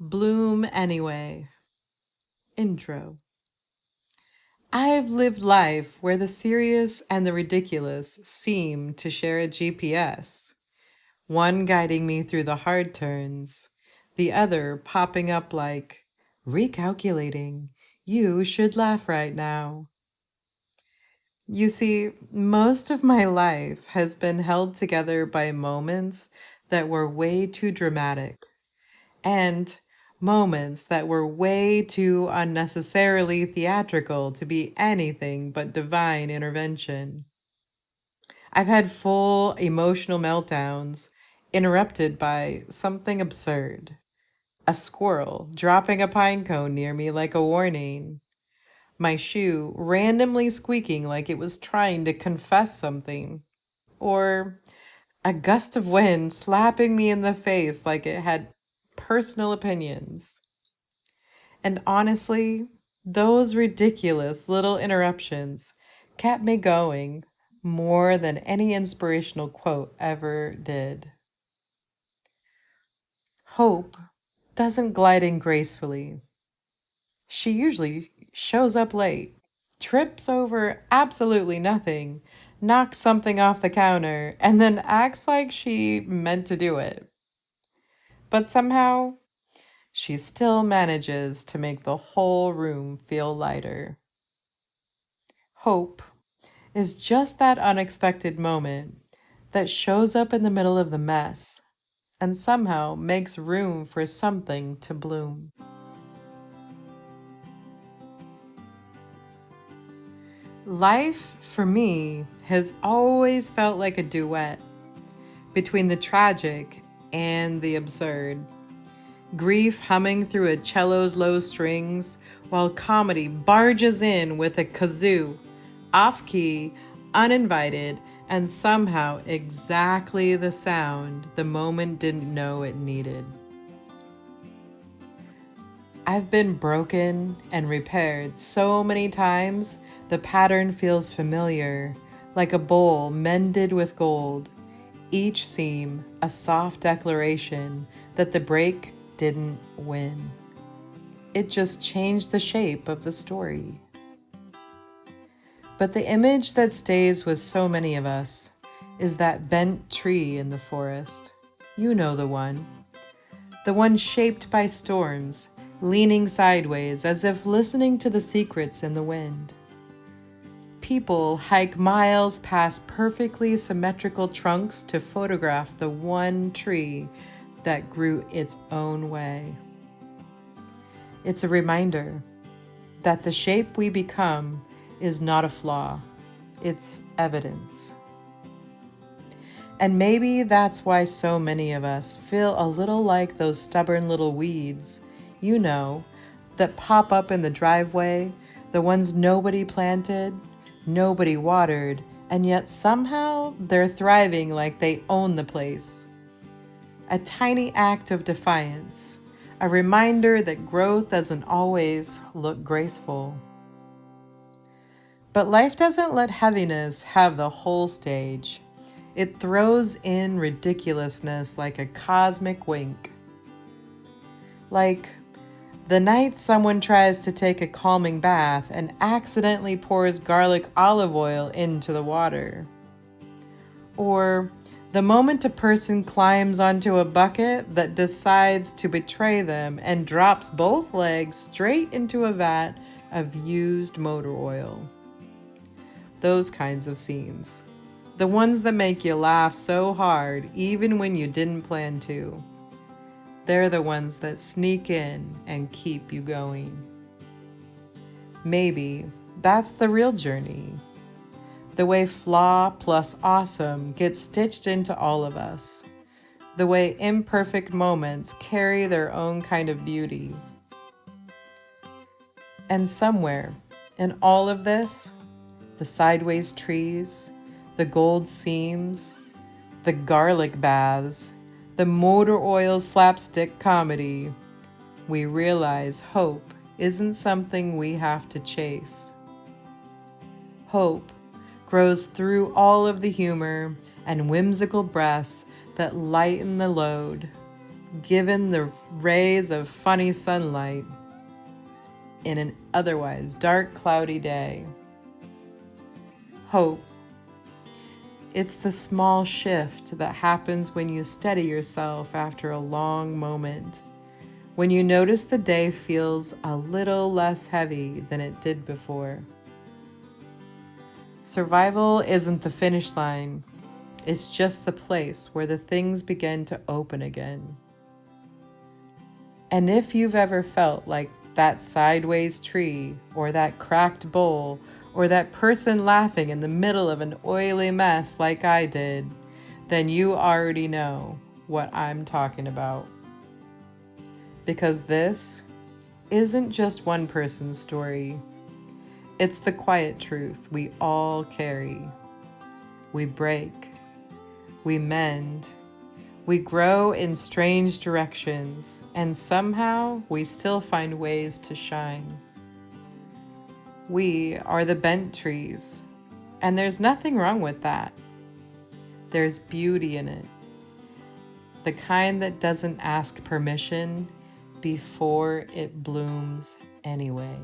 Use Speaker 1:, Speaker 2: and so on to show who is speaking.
Speaker 1: Bloom anyway. Intro. I've lived life where the serious and the ridiculous seem to share a GPS, one guiding me through the hard turns, the other popping up like, recalculating, you should laugh right now. You see, most of my life has been held together by moments that were way too dramatic and moments that were way too unnecessarily theatrical to be anything but divine intervention. I've had full emotional meltdowns interrupted by something absurd. A squirrel dropping a pine cone near me like a warning. My shoe randomly squeaking like it was trying to confess something. Or a gust of wind slapping me in the face like it had personal opinions. And honestly, those ridiculous little interruptions kept me going more than any inspirational quote ever did. Hope doesn't glide in gracefully. She usually shows up late, trips over absolutely nothing, knocks something off the counter, and then acts like she meant to do it. But somehow, she still manages to make the whole room feel lighter. Hope is just that unexpected moment that shows up in the middle of the mess and somehow makes room for something to bloom. Life, for me, has always felt like a duet between the tragic and the absurd. Grief humming through a cello's low strings, while comedy barges in with a kazoo, off key, uninvited, and somehow exactly the sound the moment didn't know it needed. I've been broken and repaired so many times, the pattern feels familiar, like a bowl mended with gold. Each seam a soft declaration that the break didn't win. It just changed the shape of the story. But the image that stays with so many of us is that bent tree in the forest. You know the one. The one shaped by storms, leaning sideways as if listening to the secrets in the wind. People hike miles past perfectly symmetrical trunks to photograph the one tree that grew its own way. It's a reminder that the shape we become is not a flaw, it's evidence. And maybe that's why so many of us feel a little like those stubborn little weeds, you know, that pop up in the driveway, the ones nobody planted, nobody watered, and yet somehow they're thriving like they own the place. A tiny act of defiance, a reminder that growth doesn't always look graceful. But life doesn't let heaviness have the whole stage. It throws in ridiculousness like a cosmic wink. Like the night someone tries to take a calming bath and accidentally pours garlic olive oil into the water. Or the moment a person climbs onto a bucket that decides to betray them and drops both legs straight into a vat of used motor oil. Those kinds of scenes. The ones that make you laugh so hard even when you didn't plan to. They're the ones that sneak in and keep you going. Maybe that's the real journey. The way flaw plus awesome gets stitched into all of us. The way imperfect moments carry their own kind of beauty. And somewhere in all of this, the sideways trees, the gold seams, the garlic baths, the motor oil slapstick comedy, we realize hope isn't something we have to chase. Hope grows through all of the humor and whimsical breaths that lighten the load, given the rays of funny sunlight in an otherwise dark, cloudy day. Hope. It's the small shift that happens when you steady yourself after a long moment, when you notice the day feels a little less heavy than it did before. Survival isn't the finish line. It's just the place where the things begin to open again. And if you've ever felt like that sideways tree, or that cracked bowl, or that person laughing in the middle of an oily mess like I did, then you already know what I'm talking about. Because this isn't just one person's story. It's the quiet truth we all carry. We break. We mend. We grow in strange directions, and somehow we still find ways to shine. We are the bent trees, and there's nothing wrong with that. There's beauty in it, the kind that doesn't ask permission before it blooms anyway.